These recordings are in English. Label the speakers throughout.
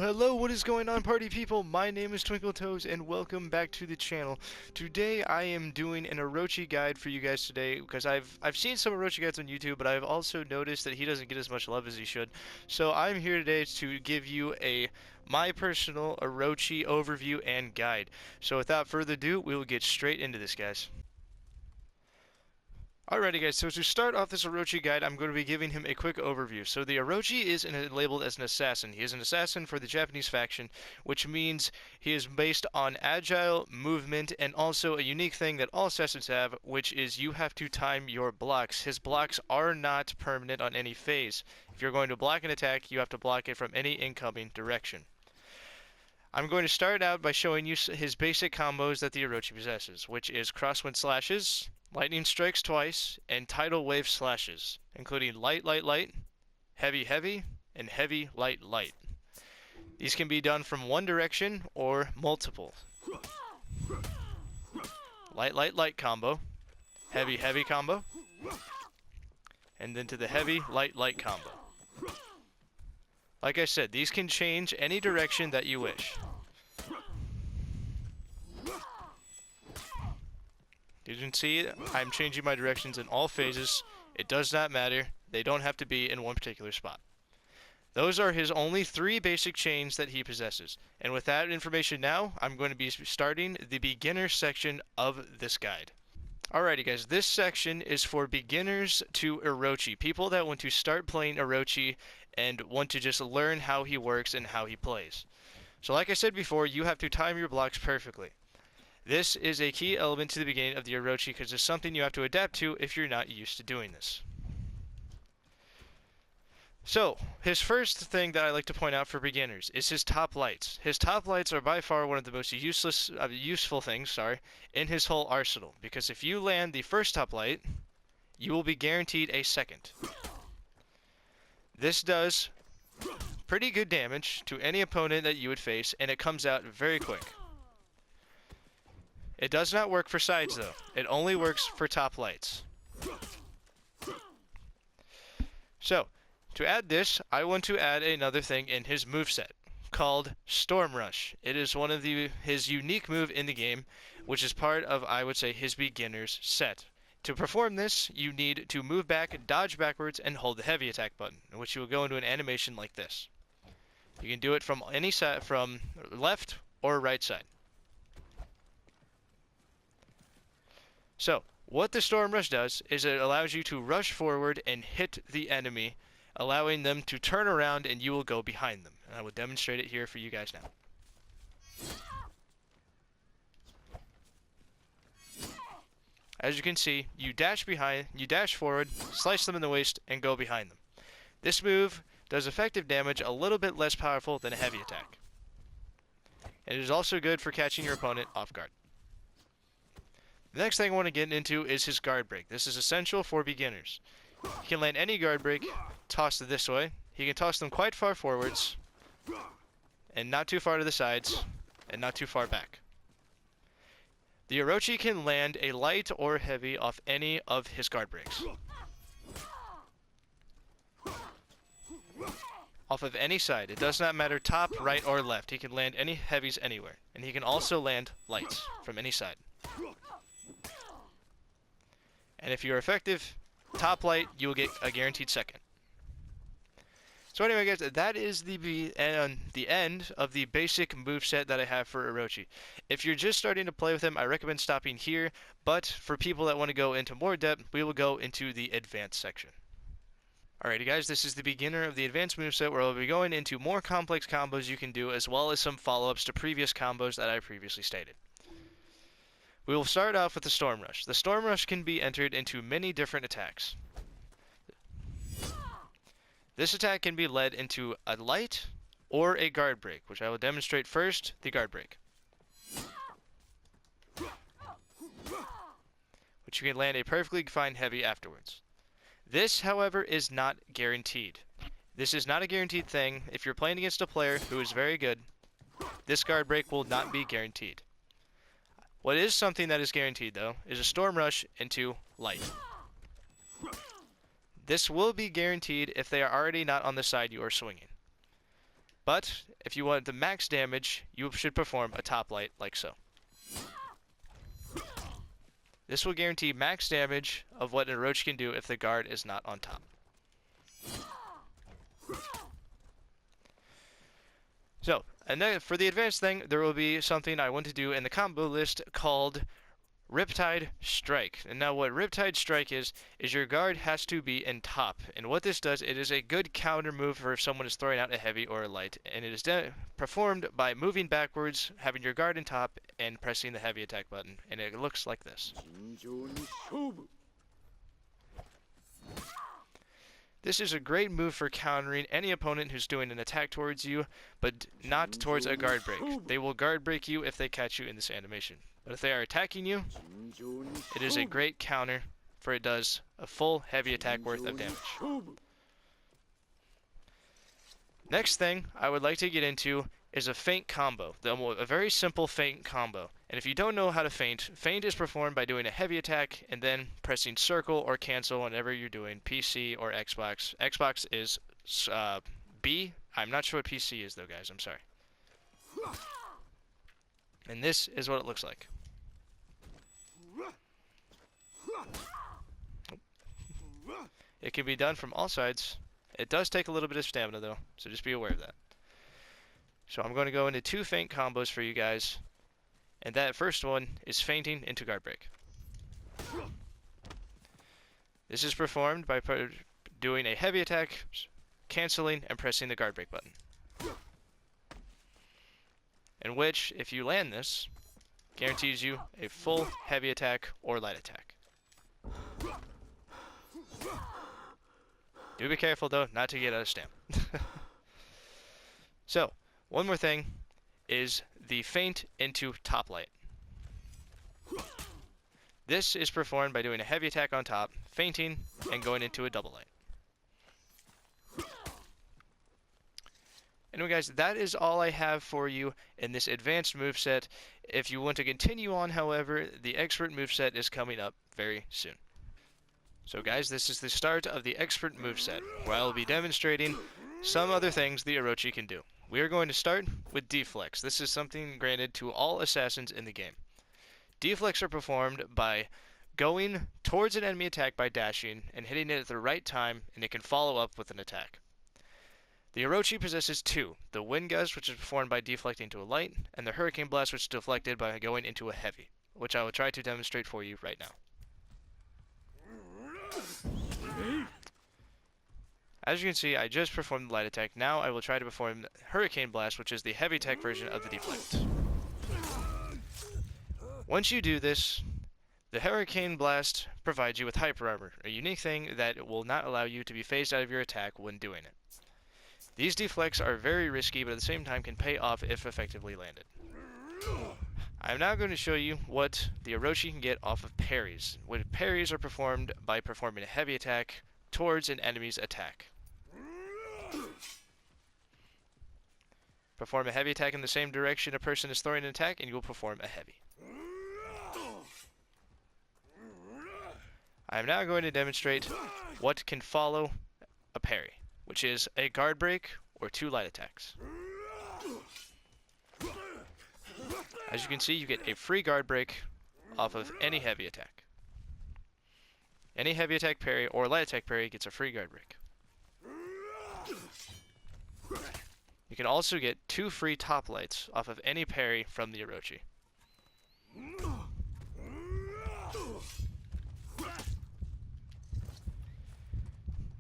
Speaker 1: Hello, what is going on, party people? My name is Twinkle Toes, and welcome back to the channel. Today I am doing an Orochi guide for you guys today, because I've seen some Orochi guides on YouTube, but I've also noticed that he doesn't get as much love as he should. So I'm here today to give you my personal Orochi overview and guide. So without further ado, we will get straight into this, guys. Alrighty guys, so to start off this Orochi guide, I'm going to be giving him a quick overview. So the Orochi is labeled as an assassin. He is an assassin for the Japanese faction, which means he is based on agile movement and also a unique thing that all assassins have, which is you have to time your blocks. His blocks are not permanent on any phase. If you're going to block an attack, you have to block it from any incoming direction. I'm going to start out by showing you his basic combos that the Orochi possesses, which is crosswind slashes, lightning strikes twice, and tidal wave slashes, including light, light, light, heavy, heavy, and heavy, light, light. These can be done from one direction or multiple. Light, light, light combo, heavy, heavy combo, and then to the heavy, light, light combo. Like I said, these can change any direction that you wish. You can see I'm changing my directions in all phases. It does not matter. They don't have to be in one particular spot. Those are his only 3 basic chains that he possesses. And with that information now, I'm going to be starting the beginner section of this guide. Alrighty guys, this section is for beginners to Orochi, people that want to start playing Orochi and want to just learn how he works and how he plays. So like I said before, you have to time your blocks perfectly. This is a key element to the beginning of the Orochi because it's something you have to adapt to if you're not used to doing this. So, his first thing that I like to point out for beginners is his top lights. His top lights are by far one of the most useful things, in his whole arsenal. Because if you land the first top light, you will be guaranteed a second. This does pretty good damage to any opponent that you would face, and it comes out very quick. It does not work for sides though. It only works for top lights. So, to add this, I want to add another thing in his moveset called Storm Rush. It is one of his unique move in the game, which is part of, I would say, his beginner's set. To perform this, you need to move back, dodge backwards, and hold the heavy attack button, in which you will go into an animation like this. You can do it from any side, from left or right side. So, what the Storm Rush does is it allows you to rush forward and hit the enemy, allowing them to turn around and you will go behind them. And I will demonstrate it here for you guys now. As you can see, you dash forward, slice them in the waist, and go behind them. This move does effective damage a little bit less powerful than a heavy attack. And it is also good for catching your opponent off guard. The next thing I want to get into is his guard break. This is essential for beginners. He can land any guard break, toss it this way. He can toss them quite far forwards, and not too far to the sides, and not too far back. The Orochi can land a light or heavy off any of his guard breaks. Off of any side. It does not matter top, right, or left. He can land any heavies anywhere. And he can also land lights from any side. And if you're effective, top light, you will get a guaranteed second. So anyway guys, that is the end of the basic moveset that I have for Orochi. If you're just starting to play with him, I recommend stopping here, but for people that want to go into more depth, we will go into the advanced section. Alrighty guys, this is the beginner of the advanced moveset where I'll be going into more complex combos you can do, as well as some follow-ups to previous combos that I previously stated. We will start off with the Storm Rush. The Storm Rush can be entered into many different attacks. This attack can be led into a light or a guard break, which I will demonstrate first, the guard break. Which you can land a perfectly fine heavy afterwards. This, however, is not guaranteed. This is not a guaranteed thing. If you're playing against a player who is very good, this guard break will not be guaranteed. What is something that is guaranteed, though, is a Storm Rush into light. This will be guaranteed if they are already not on the side you are swinging. But if you want the max damage, you should perform a top light like so. This will guarantee max damage of what an Orochi can do if the guard is not on top. So, and then for the advanced thing, there will be something I want to do in the combo list called Riptide Strike. And now what Riptide Strike is your guard has to be in top. And what this does, it is a good counter move for if someone is throwing out a heavy or a light. And it is performed by moving backwards, having your guard in top, and pressing the heavy attack button. And it looks like this. This is a great move for countering any opponent who's doing an attack towards you, but not towards a guard break. They will guard break you if they catch you in this animation. But if they are attacking you, it is a great counter, for it does a full heavy attack worth of damage. Next thing I would like to get into is a feint combo, a very simple feint combo. And if you don't know how to feint, feint is performed by doing a heavy attack and then pressing circle or cancel whenever you're doing PC or Xbox. Xbox is B. I'm not sure what PC is though, guys. I'm sorry. And this is what it looks like. It can be done from all sides. It does take a little bit of stamina though, so just be aware of that. So I'm going to go into two feint combos for you guys. And that first one is feinting into guard break. This is performed by doing a heavy attack, canceling, and pressing the guard break button. In which, if you land this, guarantees you a full heavy attack or light attack. Do be careful though, not to get out of stamina. So, one more thing is the feint into top light. This is performed by doing a heavy attack on top, feinting, and going into a double light. Anyway guys, that is all I have for you in this advanced moveset. If you want to continue on, however, the expert moveset is coming up very soon. So guys, this is the start of the expert moveset, where I will be demonstrating some other things the Orochi can do. We are going to start with deflects. This is something granted to all assassins in the game. Deflects are performed by going towards an enemy attack by dashing and hitting it at the right time, and it can follow up with an attack. The Orochi possesses two, the Wind Gust, which is performed by deflecting to a light, and the Hurricane Blast, which is deflected by going into a heavy, which I will try to demonstrate for you right now. As you can see, I just performed the light attack. Now I will try to perform Hurricane Blast, which is the heavy attack version of the deflect. Once you do this, the Hurricane Blast provides you with Hyper Armor, a unique thing that will not allow you to be phased out of your attack when doing it. These deflects are very risky, but at the same time can pay off if effectively landed. I am now going to show you what the Orochi can get off of parries. When parries are performed by performing a heavy attack towards an enemy's attack. Perform a heavy attack in the same direction a person is throwing an attack, and you will perform a heavy. I am now going to demonstrate what can follow a parry, which is a guard break or two light attacks. As you can see, you get a free guard break off of any heavy attack. Any heavy attack parry or light attack parry gets a free guard break. You can also get two free top lights off of any parry from the Orochi.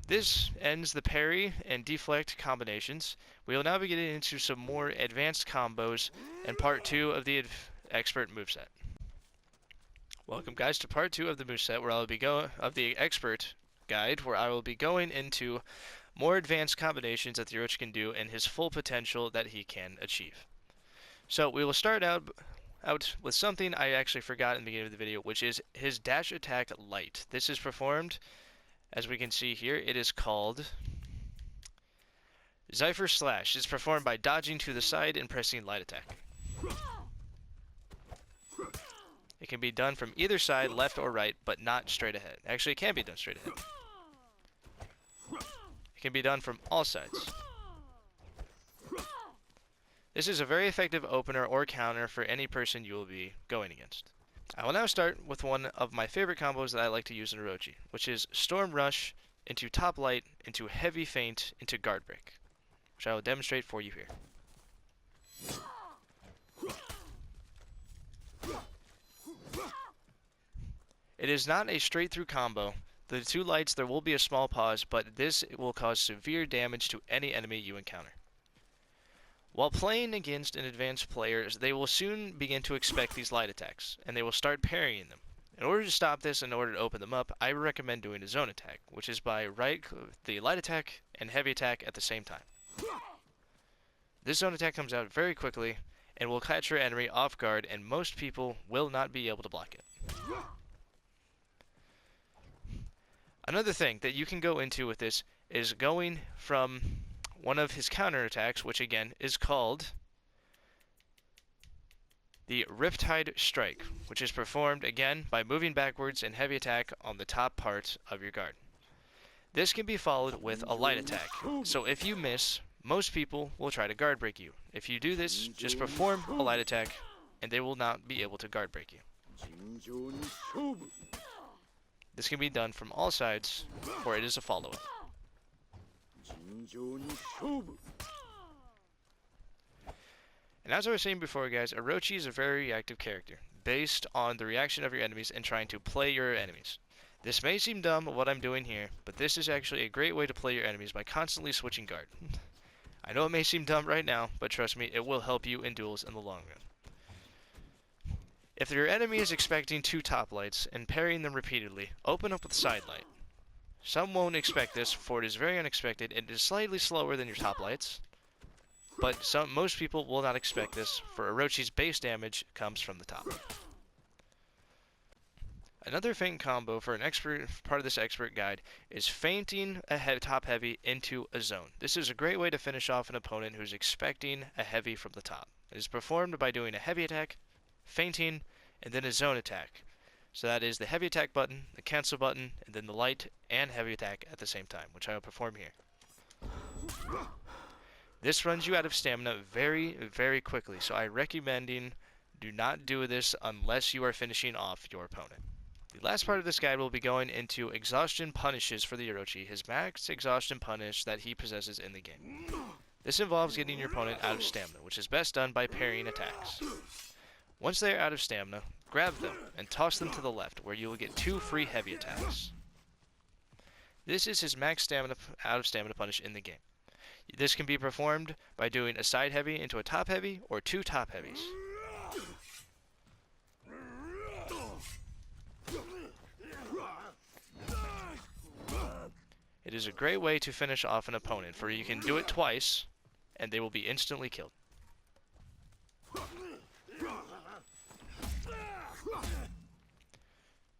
Speaker 1: This ends the parry and deflect combinations. We will now be getting into some more advanced combos in part 2 of the expert moveset. Welcome guys to part 2 of the moveset, where I will be of the expert guide, where I will be going into more advanced combinations that the Orochi can do and his full potential that he can achieve. So we will start out with something I actually forgot in the beginning of the video, which is his dash attack light. This is performed, as we can see here, it is called Zypher Slash. It's performed by dodging to the side and pressing light attack. It can be done from either side, left or right, but not straight ahead. Actually, it can be done straight ahead. It can be done from all sides. This is a very effective opener or counter for any person you will be going against. I will now start with one of my favorite combos that I like to use in Orochi, which is Storm Rush into Top Light into Heavy Feint into Guard Break, which I will demonstrate for you here. It is not a straight through combo. The two lights, there will be a small pause, but this will cause severe damage to any enemy you encounter. While playing against an advanced player, they will soon begin to expect these light attacks, and they will start parrying them. In order to stop this, in order to open them up, I recommend doing a zone attack, which is by the light attack and heavy attack at the same time. This zone attack comes out very quickly, and will catch your enemy off guard, and most people will not be able to block it. Another thing that you can go into with this is going from one of his counterattacks, which again is called the Riptide Strike, which is performed again by moving backwards in heavy attack on the top part of your guard. This can be followed with a light attack, so if you miss, most people will try to guard break you. If you do this, just perform a light attack, and they will not be able to guard break you. This can be done from all sides, for it is a follow-up. And as I was saying before, guys, Orochi is a very reactive character, based on the reaction of your enemies and trying to play your enemies. This may seem dumb what I'm doing here, but this is actually a great way to play your enemies by constantly switching guard. I know it may seem dumb right now, but trust me, it will help you in duels in the long run. If your enemy is expecting two top lights and parrying them repeatedly, open up with side light. Some won't expect this, for it is very unexpected and it is slightly slower than your top lights. But most people will not expect this, for Orochi's base damage comes from the top. Another feint combo for an expert part of this expert guide is feinting a top heavy into a zone. This is a great way to finish off an opponent who is expecting a heavy from the top. It is performed by doing a heavy attack, feinting, and then a zone attack. So that is the heavy attack button, the cancel button, and then the light and heavy attack at the same time, which I will perform here. This runs you out of stamina very, very quickly, so I recommend do not do this unless you are finishing off your opponent. The last part of this guide will be going into exhaustion punishes for the Orochi, his max exhaustion punish that he possesses in the game. This involves getting your opponent out of stamina, which is best done by parrying attacks. Once they are out of stamina, grab them and toss them to the left, where you will get 2 free heavy attacks. This is his max stamina out of stamina punish in the game. This can be performed by doing a side heavy into a top heavy or 2 top heavies. It is a great way to finish off an opponent, for you can do it twice and they will be instantly killed.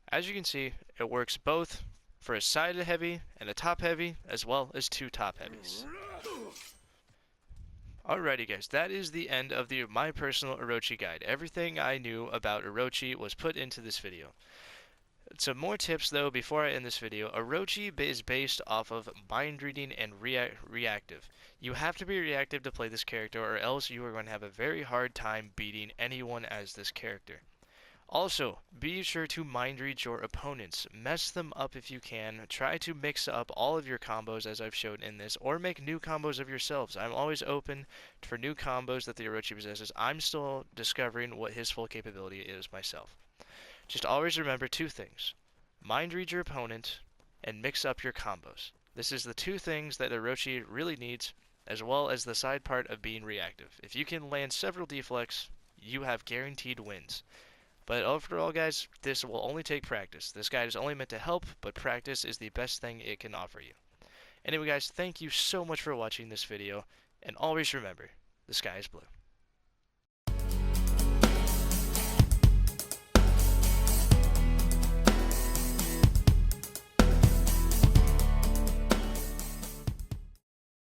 Speaker 1: As you can see, it works both for a side heavy and a top heavy, as well as 2 top heavies. Alrighty guys, that is the end of my personal Orochi guide. Everything I knew about Orochi was put into this video. Some more tips though before I end this video. Orochi is based off of mind reading and reactive. You have to be reactive to play this character, or else you are going to have a very hard time beating anyone as this character. Also, be sure to mind read your opponents. Mess them up if you can. Try to mix up all of your combos as I've showed in this, or make new combos of yourselves. I'm always open for new combos that the Orochi possesses. I'm still discovering what his full capability is myself. Just always remember 2 things. Mind read your opponent and mix up your combos. This is the 2 things that Orochi really needs, as well as the side part of being reactive. If you can land several deflects, you have guaranteed wins. But overall, guys, this will only take practice. This guide is only meant to help, but practice is the best thing it can offer you. Anyway, guys, thank you so much for watching this video, and always remember, the sky is blue.